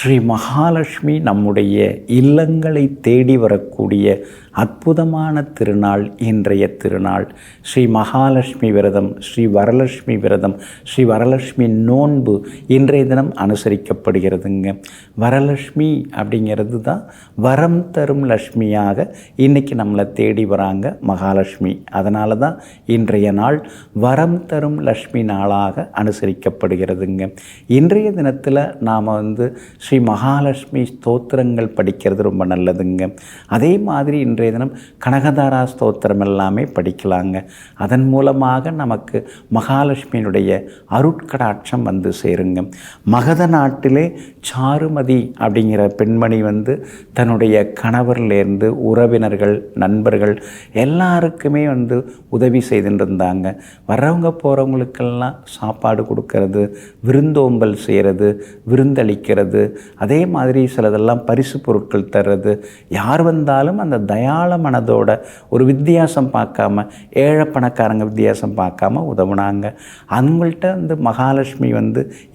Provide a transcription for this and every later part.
ஸ்ரீ மகாலட்சுமி நம்முடைய இல்லங்களை தேடி வரக்கூடிய அற்புதமான திருநாள் இன்றைய திருநாள். ஸ்ரீ மகாலட்சுமி விரதம், ஸ்ரீ வரலட்சுமி விரதம், ஸ்ரீ வரலட்சுமி நோன்பு இன்றைய தினம் அனுசரிக்கப்படுகிறதுங்க. வரலட்சுமி அப்படிங்கிறது தான் வரம் தரும் லட்சுமியாக இன்றைக்கி நம்மளை தேடி வராங்க மகாலட்சுமி. அதனால தான் இன்றைய நாள் வரம் தரும் லட்சுமி நாளாக அனுசரிக்கப்படுகிறதுங்க. இன்றைய தினத்தில் நாம் ஸ்ரீ மகாலட்சுமி ஸ்தோத்திரங்கள் படிக்கிறது ரொம்ப நல்லதுங்க. அதே மாதிரி இன்றைய தினம் கனகதாரா ஸ்தோத்திரம் எல்லாமே படிக்கலாங்க. அதன் மூலமாக நமக்கு மகாலட்சுமியினுடைய அருட்கடாட்சம் சேருங்க. மகத நாட்டிலே சாருமதி அப்படிங்கிற பெண்மணி தன்னுடைய கணவர்லேருந்து உறவினர்கள், நண்பர்கள் எல்லாருக்குமே உதவி செய்துட்டு இருந்தாங்க. வர்றவங்க போகிறவங்களுக்கெல்லாம் சாப்பாடு கொடுக்கறது, விருந்தோம்பல் செய்கிறது, விருந்தளிக்கிறது, அதே மாதிரி சிலதெல்லாம் பரிசு பொருட்கள் தர்றது. யார் வந்தாலும் அந்த தயாள மனதோட ஒரு வித்தியாசம் பார்க்காம, ஏழை பணக்காரங்க வித்தியாசம் பார்க்காம உதவுனாங்க. அவங்கள்ட்ட மகாலட்சுமி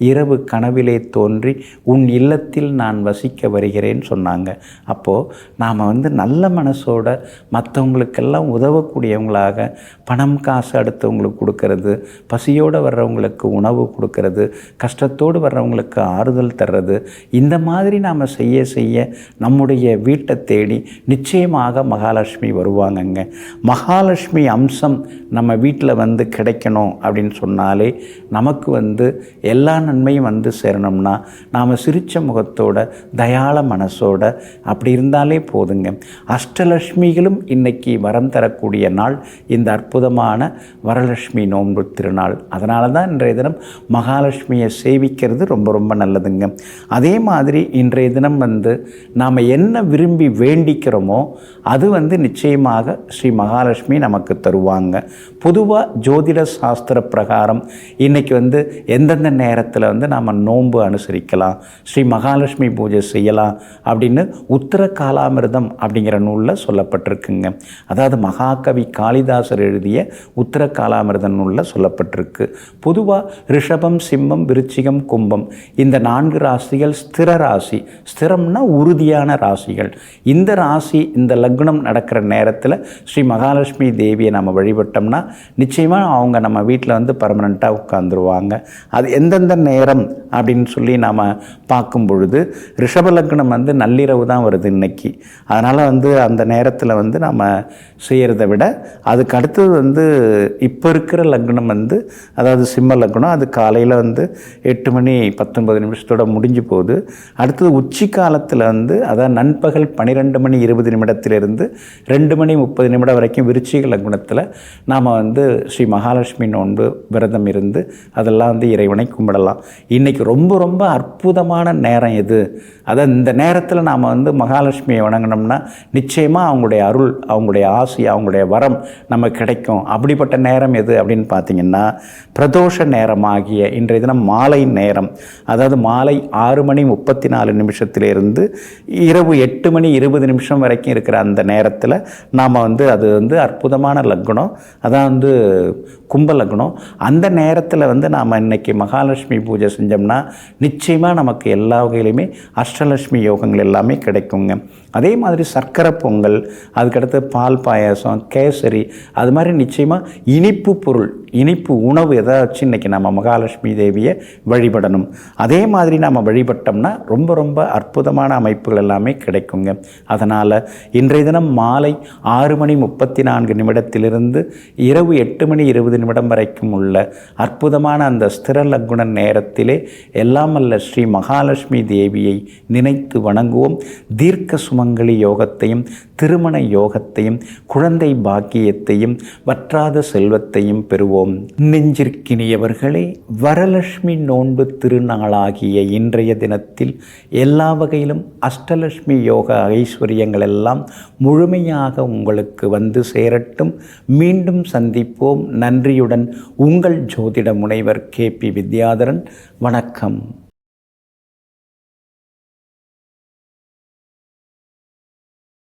இரவு கனவிலே தோன்றி உன் இல்லத்தில் நான் வசிக்க வருகிறேன்னு சொன்னாங்க. அப்போது நாம் நல்ல மனசோட மற்றவங்களுக்கெல்லாம் உதவக்கூடியவங்களாக பணம் காசு அடுத்தவங்களுக்கு கொடுக்கறது, பசியோடு வர்றவங்களுக்கு உணவு கொடுக்கறது, கஷ்டத்தோடு வர்றவங்களுக்கு ஆறுதல் தர்றது, இந்த மாதிரி நாம் செய்ய செய்ய நம்முடைய வீட்டை தேடி நிச்சயமாக மகாலட்சுமி வருவாங்கங்க. மகாலட்சுமி அம்சம் நம்ம வீட்டில் கிடைக்கணும் அப்படின்னு சொன்னாலே நமக்கு எல்லா நன்மையும் சேரணும்னா நாம் சிரித்த முகத்தோட தயாள மனசோட அப்படி இருந்தாலே போதுங்க. அஷ்டலட்சுமிகளும் இன்னைக்கு வரம் தரக்கூடிய நாள் இந்த அற்புதமான வரலட்சுமி நோன்பு திருநாள். அதனால தான் இன்றைய தினம் மகாலட்சுமியை சேவிக்கிறது ரொம்ப ரொம்ப நல்லதுங்க. அதே மாதிரி இன்றைய தினம் நாம் என்ன விரும்பி வேண்டிக்கிறோமோ அது நிச்சயமாக ஸ்ரீ மகாலட்சுமி நமக்கு தருவாங்க. பொதுவாக ஜோதிட சாஸ்திர பிரகாரம் இன்றைக்கி எந்தெந்த நேரத்தில் நாம் நோன்பு அனுசரிக்கலாம், ஸ்ரீ மகாலட்சுமி பூஜை செய்யலாம் அப்படின்னு உத்தர காலாமிர்தம் அப்படிங்கிற நூலில் சொல்லப்பட்டிருக்குங்க. அதாவது மகாகவி காளிதாசர் எழுதிய உத்தர காலாமிர்த நூலில் சொல்லப்பட்டிருக்கு. பொதுவாக ரிஷபம், சிம்மம், விருச்சிகம், கும்பம் இந்த 4 ராசிகள் ஸ்திர ராசி. ஸ்திரம்னா உறுதியான ராசிகள். இந்த ராசி, இந்த லக்னம் நடக்கிற நேரத்தில் ஸ்ரீ மகாலட்சுமி தேவியை நம்ம வழிபட்டோம்னா நிச்சயமாக அவங்க நம்ம வீட்டில் பர்மனெண்ட்டாக உட்காந்துருவாங்க. அது எந்தெந்த நேரம் அப்படின்னு சொல்லி நாம் பார்க்கும் பொழுது ரிஷப லக்னம் நள்ளிரவு தான் வருது இன்னைக்கு. அதனால் அந்த நேரத்தில் நம்ம செய்கிறத விட அதுக்கு அடுத்தது இப்போ இருக்கிற லக்னம் அதாவது சிம்ம லக்னம், அது காலையில் 8 மணி 19 நிமிஷத்தோட முடிஞ்சு போகுது. அடுத்தது உச்சி காலத்தில் அதாவது நண்பகல் 12 மணி 20 நிமிடத்திலிருந்து 2 மணி 30 நிமிடம் வரைக்கும் விருச்சிக லக்னத்தில் நாம் ஸ்ரீ மகாலட்சுமி நோன்பு விரதம் இருந்து அதெல்லாம் இறைவனை கும்பிடலாம். இன்றைக்கி ரொம்ப ரொம்ப அற்புதமான நேரம் எது? அதாவது இந்த நேரத்தில் நாம் மகாலட்சுமியை வணங்கினோம்னா நிச்சயமாக அவங்களுடைய அருள், அவங்களுடைய ஆசி, அவங்களுடைய வரம் நம்ம கிடைக்கும். அப்படிப்பட்ட நேரம் எது அப்படின்னு பார்த்திங்கன்னா பிரதோஷ நேரமாகிய இன்றைய தினம் மாலை நேரம், அதாவது மாலை 6 மணி 34 நிமிஷத்திலிருந்து இரவு 8 மணி 20 நிமிஷம் வரைக்கும் இருக்கிற அந்த நேரத்தில் நாம் அது அற்புதமான லக்னம், அதான் கும்ப லக்னம். அந்த நேரத்தில் நாம் இன்றைக்கி மகாலட்சுமி பூஜை செஞ்சோம்னா நிச்சயமாக நமக்கு எல்லா வகையிலுமே அஷ்டலட்சுமி யோகங்கள் எல்லாமே கிடைக்குங்க. அதே மாதிரி சர்க்கரை பொங்கல், அதுக்கடுத்து பால் பாயாசம், கேசரி, அது மாதிரி நிச்சயமாக இனிப்பு பொருள், இனிப்பு உணவு ஏதாச்சும் இன்றைக்கி நம்ம மகாலட்சுமி தேவியை வழிபடணும். அதே மாதிரி நம்ம வழிபட்டோம்னா ரொம்ப ரொம்ப அற்புதமான அமைப்புகள் எல்லாமே கிடைக்குங்க. அதனால் இன்றைய தினம் மாலை 6 மணி 34 நிமிடத்திலிருந்து இரவு 8 மணி 20 நிமிடம் வரைக்கும் உள்ள அற்புதமான அந்த ஸ்திர லக்ன நேரத்திலே எல்லாம் அல்ல ஸ்ரீ மகாலட்சுமி தேவியை நினைத்து வணங்குவோம். தீர்க்க சுமங்கலி யோகத்தையும், திருமண யோகத்தையும், குழந்தை பாக்கியத்தையும், வற்றாத செல்வத்தையும் பெறுவோம். நெஞ்சிற்கினியவர்களே, வரலட்சுமி நோன்பு திருநாளாகிய இன்றைய தினத்தில் எல்லா வகையிலும் அஷ்டலட்சுமி யோக ஐஸ்வர்யங்கள் எல்லாம் முழுமையாக உங்களுக்கு சேரட்டும். மீண்டும் சந்திப்போம். நன்றியுடன் உங்கள் ஜோதிட முனைவர் KP வித்யாதரன். வணக்கம்.